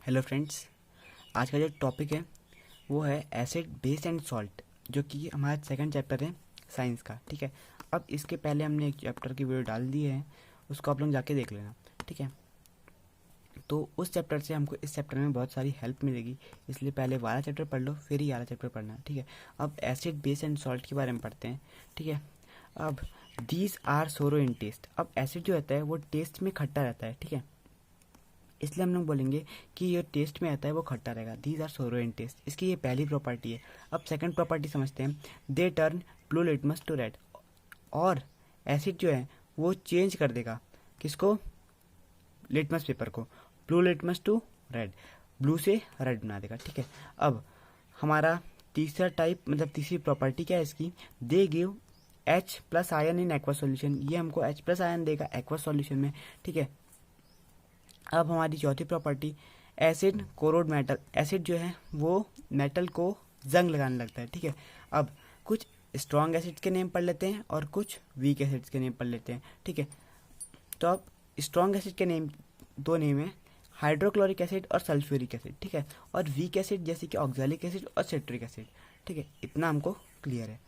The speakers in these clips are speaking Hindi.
हेलो फ्रेंड्स, आज का जो टॉपिक है वो है एसिड बेस एंड सॉल्ट, जो कि हमारा सेकंड चैप्टर है साइंस का। ठीक है, अब इसके पहले हमने एक चैप्टर की वीडियो डाल दी है, उसको आप लोग जाके देख लेना। ठीक है, तो उस चैप्टर से हमको इस चैप्टर में बहुत सारी हेल्प मिलेगी, इसलिए पहले वाला चैप्टर पढ़ लो, फिर ही वाला चैप्टर पढ़ना। ठीक है, अब एसिड बेस एंड सॉल्ट के बारे में पढ़ते हैं। ठीक है, अब दीज आर सोरो इन टेस्ट। अब एसिड जो रहता है वो टेस्ट में खट्टा रहता है। ठीक है, इसलिए हम लोग बोलेंगे कि ये टेस्ट में आता है वो खट्टा रहेगा। दीज आर सोरो इन टेस्ट, इसकी ये पहली प्रॉपर्टी है। अब सेकंड प्रॉपर्टी समझते हैं। They turn blue litmus to red. और एसिड जो है वो चेंज कर देगा किसको? लिटमस पेपर को। Blue litmus to red, blue से रेड बना देगा। ठीक है, अब हमारा तीसरा टाइप मतलब तीसरी प्रॉपर्टी क्या है इसकी? They give H plus ion in aqua solution. ये हमको H प्लस आयन देगा एक्वा सॉल्यूशन में। ठीक है, अब हमारी चौथी property, acid corrode metal. Acid जो है वो मेटल को जंग लगाने लगता है। ठीक है, अब कुछ स्ट्रॉन्ग एसिड के नेम पढ़ लेते हैं और कुछ वीक एसिड्स के नेम पढ़ लेते हैं। ठीक है, तो अब स्ट्रॉन्ग एसिड के नेम दो नेम है, हाइड्रोक्लोरिक एसिड और सल्फ्यूरिक एसिड। ठीक है, और वीक एसिड जैसे कि ऑक्जेलिक एसिड और सिट्रिक एसिड। ठीक है, इतना हमको क्लियर है।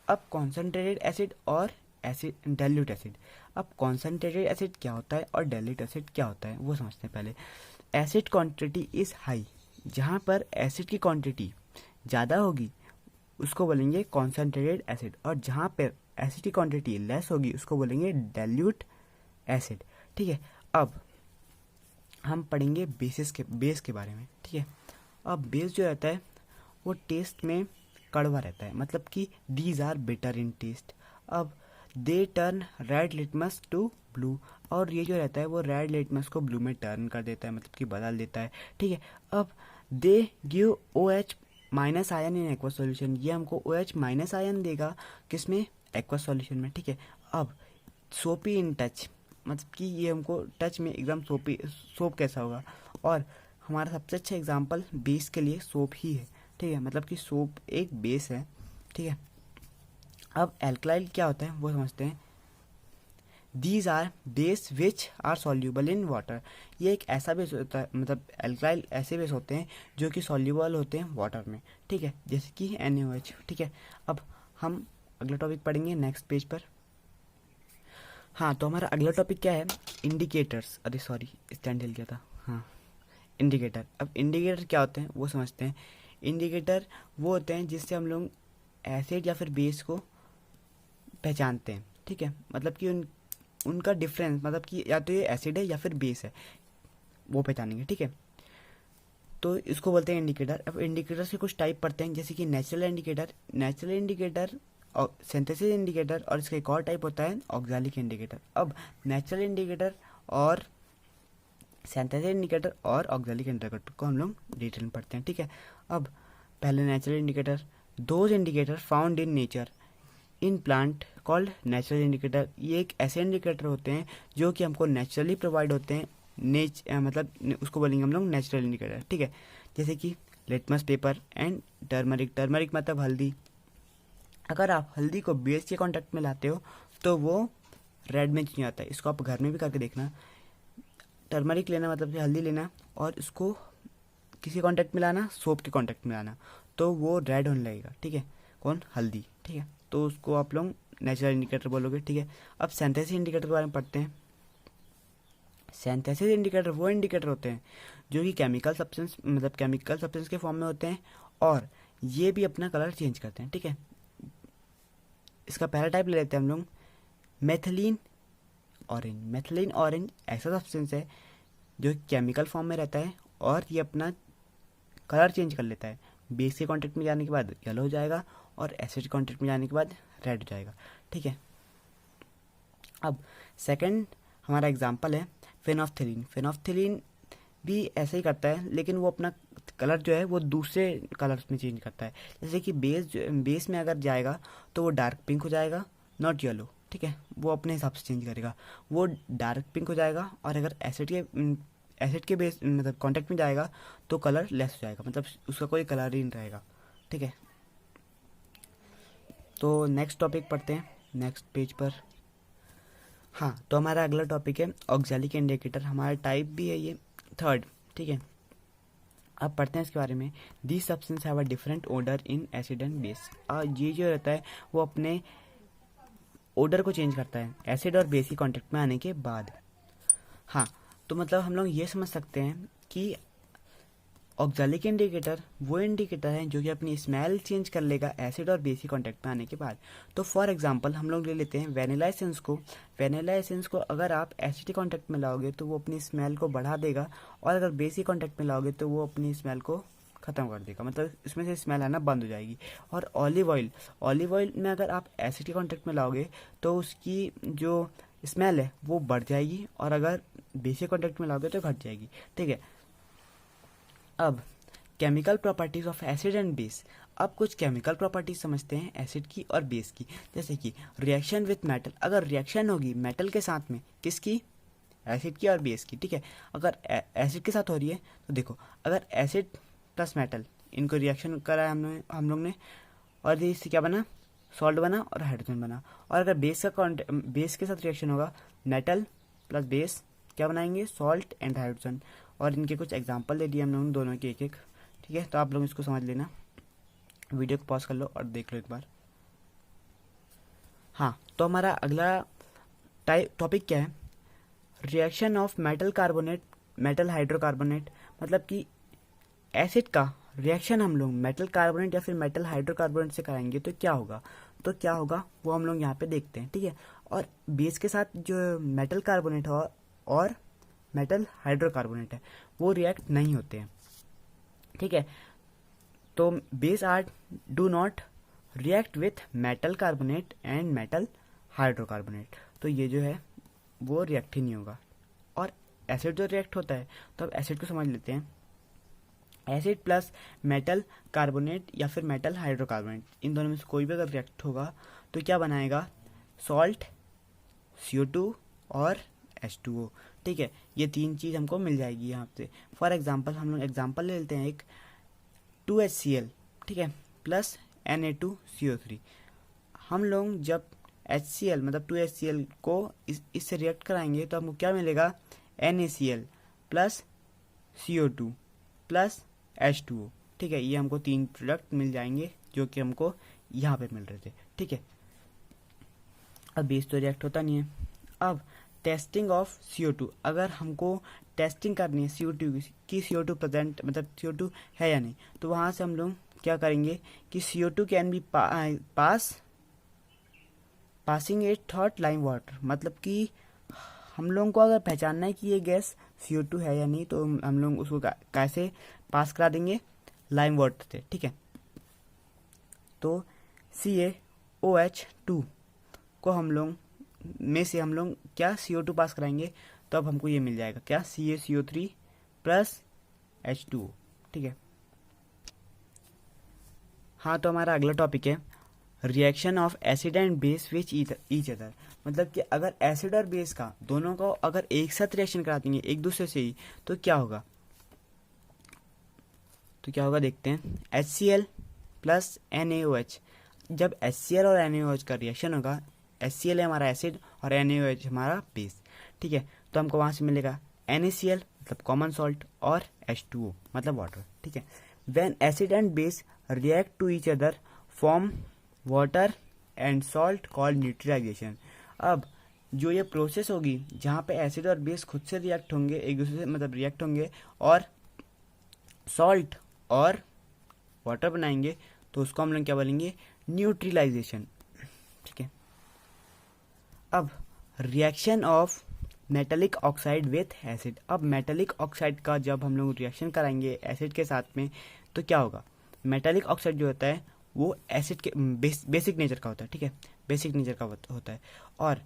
अब कॉन्सेंट्रेटेड एसिड और एसिड डाइल्यूट एसिड। अब कॉन्सेंट्रेटेड एसिड क्या होता है और डाइल्यूट एसिड क्या होता है वो समझते हैं पहले। एसिड क्वांटिटी इज हाई, जहाँ पर एसिड की क्वांटिटी ज़्यादा होगी उसको बोलेंगे कॉन्सेंट्रेटेड एसिड, और जहाँ पर एसिड की क्वांटिटी लेस होगी उसको बोलेंगे डाइल्यूट एसिड। ठीक है, अब हम पढ़ेंगे बेस के बारे में। ठीक है, अब बेस जो रहता है वो टेस्ट में कड़वा रहता है, मतलब कि these are better in test. अब they turn red litmus to blue, और ये जो रहता है वो रेड लिटमस को ब्लू में टर्न कर देता है, मतलब कि बदल देता है। ठीक है, अब they give OH minus ion in aqua solution. ये हमको OH माइनस आयन देगा किसमें? एक्वा सॉल्यूशन में। ठीक है, अब सोपी इन टच, मतलब कि ये हमको टच में एकदम सोपी, सोप कैसा होगा? और हमारा सबसे अच्छा एग्जाम्पल बेस के लिए सोप ही है। ठीक है, मतलब कि सोप एक बेस है। ठीक है, अब एल्कलाइल क्या होता है वो समझते हैं। These are base which are soluble in water. ये एक ऐसा बेस होता है, मतलब एल्कलाइल ऐसे बेस होते हैं जो कि सॉल्यूबल होते हैं वाटर में। ठीक है, जैसे कि NaOH। ठीक है, अब हम अगला टॉपिक पढ़ेंगे नेक्स्ट पेज पर। हाँ, तो हमारा अगला टॉपिक क्या है? इंडिकेटर्स। अरे सॉरी, स्टैंड हिल गया था। हाँ, इंडिकेटर। अब इंडिकेटर क्या होते हैं वो समझते हैं। इंडिकेटर वो होते हैं जिससे हम लोग एसिड या फिर बेस को पहचानते हैं। ठीक है, मतलब कि उनका डिफरेंस, मतलब कि या तो ये एसिड है या फिर बेस है, वो पहचानेंगे। ठीक है, तो इसको बोलते हैं इंडिकेटर। अब इंडिकेटर से कुछ टाइप पढ़ते हैं, जैसे कि नेचुरल इंडिकेटर और सिंथेसिस इंडिकेटर, और इसका एक और टाइप होता है ऑक्जेलिक इंडिकेटर। अब नेचुरल इंडिकेटर और सिंथेसिस इंडिकेटर और ऑक्जेलिक इंडिकेटर को हम लोग डिटेल में पढ़ते हैं। ठीक है, अब पहले natural indicator, those indicator found in nature in plant called natural indicator. ये एक ऐसे इंडिकेटर होते हैं जो कि हमको नेचुरली प्रोवाइड होते हैं, मतलब उसको बोलेंगे हम लोग नेचुरल इंडिकेटर। ठीक है, जैसे कि litmus paper and turmeric. Turmeric मतलब हल्दी। अगर आप हल्दी को बेस के कांटेक्ट में लाते हो तो वो रेड में चेंज आता है। इसको आप घर में भी करके देखना। टर्मरिक लेना मतलब हल्दी लेना और इसको किसी कांटेक्ट में लाना, सोप के कांटेक्ट में लाना, तो वो रेड होने लगेगा। ठीक है, कौन? हल्दी। ठीक है, तो उसको आप लोग नेचुरल इंडिकेटर बोलोगे। ठीक है, अब सिंथेसिस इंडिकेटर के बारे में पढ़ते हैं। सिंथेसिस इंडिकेटर वो इंडिकेटर होते हैं जो कि केमिकल सब्सटेंस के फॉर्म में होते हैं, और ये भी अपना कलर चेंज करते हैं। ठीक है, इसका पहला टाइप ले लेते हैं हम लोग, मेथिलीन ऑरेंज। मेथिलीन ऑरेंज ऐसा सब्सटेंस है जो केमिकल फॉर्म में रहता है और ये अपना कलर चेंज कर लेता है। बेस के कांटेक्ट में जाने के बाद येलो हो जाएगा और एसिड कांटेक्ट में जाने के बाद रेड हो जाएगा। ठीक है, अब सेकंड हमारा एग्जांपल है फेनोफ्थलीन। फेनोफ्थलीन भी ऐसा ही करता है, लेकिन वो अपना कलर जो है वो दूसरे कलर्स में चेंज करता है। जैसे कि बेस में अगर जाएगा तो वो डार्क पिंक हो जाएगा, नॉट येलो। ठीक है, वो अपने हिसाब से चेंज करेगा, वो डार्क पिंक हो जाएगा। और अगर एसिड के बेस मतलब कांटेक्ट में जाएगा तो कलर लेस हो जाएगा, मतलब उसका कोई कलर ही नहीं रहेगा। ठीक है, तो नेक्स्ट टॉपिक पढ़ते हैं नेक्स्ट पेज पर। हाँ, तो हमारा अगला टॉपिक है ऑक्जेलिक इंडिकेटर। हमारा टाइप भी है ये थर्ड ठीक है, अब पढ़ते हैं इसके बारे में। This substance have a different odour in acid and base. ये जो रहता है वो अपने ओडर को चेंज करता है एसिड और बेस की कॉन्टेक्ट में आने के बाद। हाँ, तो मतलब हम लोग ये समझ सकते हैं कि ऑक्सैलिक इंडिकेटर वो इंडिकेटर है जो कि अपनी स्मेल चेंज कर लेगा एसिड और बेस की कॉन्टेक्ट में आने के बाद। तो फॉर एग्जांपल हम लोग ले लेते हैं वैनिला एसेंस को। वैनिला एसेंस को अगर आप एसिड के कॉन्टेक्ट में लाओगे तो वो अपनी स्मेल को बढ़ा देगा, और अगर बेस की कॉन्टेक्ट में लाओगे तो वो अपनी स्मेल को ख़त्म कर देगा, मतलब इसमें से स्मेल आना बंद हो जाएगी। और ऑलिव ऑयल में अगर आप एसिड के कॉन्टेक्ट में लाओगे तो उसकी जो स्मेल है वो बढ़ जाएगी, और अगर बेस के कॉन्टेक्ट में लाओगे तो घट जाएगी। ठीक है, अब chemical properties of acid and base. अब कुछ केमिकल प्रॉपर्टीज समझते हैं एसिड की और बेस की, जैसे कि रिएक्शन विथ मेटल। अगर रिएक्शन होगी मेटल के साथ में, किसकी? एसिड की और बेस की। ठीक है, अगर एसिड के साथ हो रही है तो देखो, अगर एसिड प्लस मेटल इनको रिएक्शन करा है हम लोग ने, और इससे क्या बना? सॉल्ट बना और हाइड्रोजन बना। और अगर बेस के साथ रिएक्शन होगा, मेटल प्लस बेस क्या बनाएंगे? Salt and hydrogen. और इनके कुछ एग्जांपल दे दिए हम लोगों ने दोनों के एक। ठीक है, तो आप लोग इसको समझ लेना, वीडियो को पॉज कर लो और देख लो एक बार। हाँ, तो हमारा अगला टॉपिक क्या है? Reaction of metal carbonate metal hydrocarbonate. मतलब कि एसिड का रिएक्शन हम लोग मेटल कार्बोनेट या फिर मेटल हाइड्रोकार्बोनेट से कराएंगे तो क्या होगा वो हम लोग यहाँ पे देखते हैं। ठीक है, और बेस के साथ जो मेटल कार्बोनेट हो और मेटल हाइड्रोकार्बोनेट है वो रिएक्ट नहीं होते हैं। ठीक है, तो base are do not react with metal carbonate and metal hydrocarbonate. तो ये जो है वो रिएक्ट ही नहीं होगा। और एसिड जो रिएक्ट होता है, तो अब एसिड को समझ लेते हैं। एसिड प्लस मेटल कार्बोनेट या फिर मेटल हाइड्रोकार्बोनेट, इन दोनों में से कोई भी अगर रिएक्ट होगा तो क्या बनाएगा? सॉल्ट, CO2 और H2O। ठीक है, ये तीन चीज़ हमको मिल जाएगी यहाँ से। फॉर एग्जांपल हम लोग एग्जांपल ले लेते हैं एक 2HCl, ठीक है, प्लस Na2CO3। हम लोग जब HCl मतलब 2HCl को इससे रिएक्ट कराएंगे तो हमको क्या मिलेगा? NaCl plus CO2 plus H2O। ठीक है, ये हमको तीन प्रोडक्ट मिल जाएंगे जो कि हमको यहाँ पे मिल रहे थे। ठीक है, अब बेस तो रिएक्ट होता नहीं है। अब टेस्टिंग ऑफ CO2, अगर हमको टेस्टिंग करनी है CO2 की, CO2 प्रेजेंट मतलब CO2 है या नहीं, तो वहाँ से हम लोग क्या करेंगे कि CO2 can be passing A thought lime water. मतलब कि हम लोगों को अगर पहचानना है कि ये गैस CO2 है या नहीं, तो हम लोग उसको कैसे पास करा देंगे? लाइम वाटर से। ठीक है, तो CaOH2 को हम लोग में से हम लोग क्या CO2 पास कराएंगे, तो अब हमको ये मिल जाएगा क्या? CaCO3 plus H2O। ठीक है, हाँ, तो हमारा अगला टॉपिक है reaction of acid and base which each other. मतलब कि अगर एसिड और बेस का दोनों को अगर एक साथ रिएक्शन करा देंगे एक दूसरे से ही, तो क्या होगा? देखते हैं। HCl plus NaOH। जब HCl और NaOH का रिएक्शन होगा, HCl है हमारा एसिड और NaOH हमारा बेस। ठीक है, तो हमको वहाँ से मिलेगा NaCl मतलब कॉमन सॉल्ट और H2O मतलब वाटर। ठीक है, when acid and base react to each other form water and salt called neutralisation. अब जो ये प्रोसेस होगी जहाँ पे एसिड और बेस खुद से रिएक्ट होंगे एक दूसरे से, मतलब रिएक्ट होंगे और सॉल्ट और वाटर बनाएंगे, तो उसको हम लोग क्या बोलेंगे? न्यूट्रलाइजेशन। ठीक है, अब reaction of metallic oxide with acid. अब मेटेलिक ऑक्साइड का जब हम लोग रिएक्शन कराएंगे एसिड के साथ में, तो क्या होगा? मेटेलिक ऑक्साइड जो होता है वो एसिड के बेसिक नेचर का होता है। ठीक है, बेसिक नेचर का होता है। और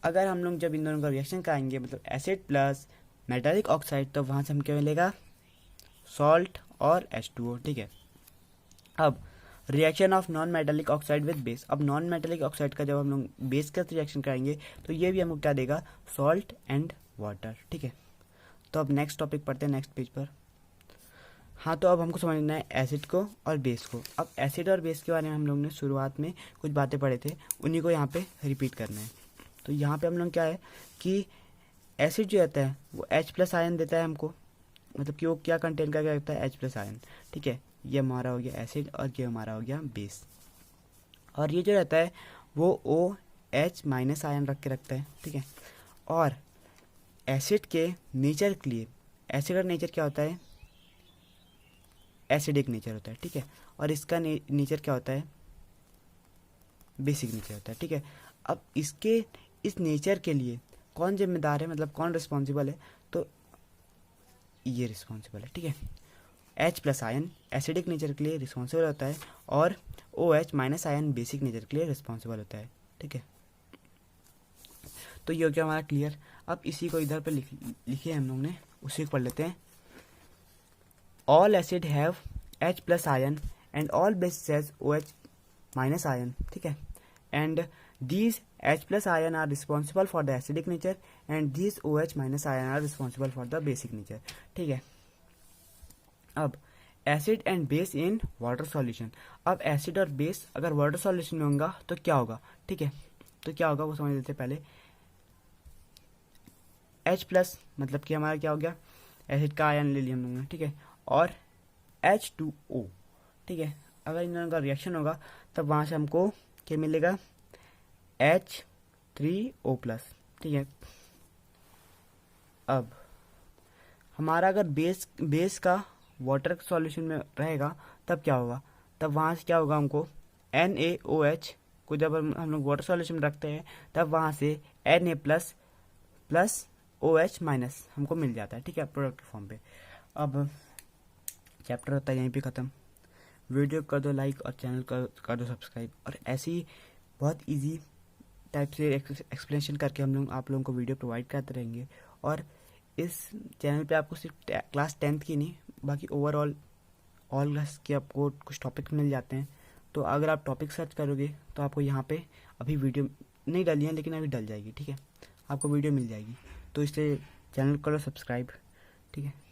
अगर हम लोग जब इन दोनों का रिएक्शन कराएंगे मतलब एसिड प्लस मेटेलिक ऑक्साइड, तो वहाँ से हम क्या मिलेगा? सॉल्ट और H2O। ठीक है, अब reaction of non metallic oxide with base. अब नॉन मेटेलिक ऑक्साइड का जब हम लोग बेस का रिएक्शन कराएंगे तो ये भी हमको क्या देगा? Salt and water. ठीक है, तो अब नेक्स्ट टॉपिक पढ़ते हैं नेक्स्ट पेज पर। हाँ, तो अब हमको समझना है एसिड को और बेस को। अब एसिड और बेस के बारे में हम लोग ने शुरुआत में कुछ बातें पढ़े थे, उन्हीं को यहाँ पे रिपीट करना है। तो यहाँ पे हम लोग क्या है कि एसिड जो रहता है वो H+ आयन देता है हमको, मतलब कि वो क्या कंटेन करके रखता है, H+ आयन, ठीक है। ये हमारा हो गया एसिड और ये हमारा हो गया बेस। और ये जो रहता है वो OH- आयन रख के रखता है, ठीक है। और एसिड के नेचर के लिए, एसिड का नेचर क्या होता है, एसिडिक नेचर होता है, ठीक है। और इसका नेचर क्या होता है, बेसिक नेचर होता है, ठीक है। अब इसके इस नेचर के लिए कौन जिम्मेदार है, मतलब कौन रिस्पॉन्सिबल है, तो ये रिस्पॉन्सिबल है, ठीक है। H+ आयन एसिडिक नेचर के लिए रिस्पॉन्सिबल होता है और OH- आयन बेसिक नेचर के लिए रिस्पॉन्सिबल होता है, ठीक है। तो ये हो गया हमारा क्लियर। अब इसी को इधर पे लिखे हम लोग ने, उसी को पढ़ लेते हैं। All acid have H+ ion and all base has OH- ion, ठीक है। And these H+ ion are responsible for the acidic nature and these OH- ion are responsible for the basic nature, ठीक है। अब acid and base in water solution. अब एसिड और बेस अगर वाटर सॉल्यूशन में होगा तो क्या होगा, ठीक है। तो क्या होगा वो समझ लेते हैं पहले। H+ मतलब कि हमारा क्या हो गया, एसिड का आयन ले लिया हम लोगों ने, ठीक है। और H2O, ठीक है। अगर इन दोनों का रिएक्शन होगा तब वहाँ से हमको क्या मिलेगा, H3O+, ठीक है। अब हमारा अगर बेस का वाटर सॉल्यूशन में रहेगा तब क्या होगा, तब वहाँ से क्या होगा, हमको NaOH को जब हम लोग वाटर सॉल्यूशन में रखते हैं तब वहाँ से Na+ प्लस OH- हमको मिल जाता है, ठीक है, प्रोडक्ट फॉर्म पे। अब चैप्टर होता है यहीं पे ख़त्म। वीडियो कर दो लाइक और चैनल कर दो सब्सक्राइब। और ऐसी बहुत इजी टाइप से एक्सप्लेनेशन करके हम लोग आप लोगों को वीडियो प्रोवाइड करते रहेंगे। और इस चैनल पे आपको सिर्फ क्लास 10th की नहीं, बाकी ओवरऑल ऑल क्लास के आपको कुछ टॉपिक्स मिल जाते हैं। तो अगर आप टॉपिक सर्च करोगे तो आपको यहाँ पे अभी वीडियो नहीं डली है, लेकिन अभी डल जाएगी, ठीक है, आपको वीडियो मिल जाएगी। तो इसलिए चैनल करो सब्सक्राइब, ठीक है।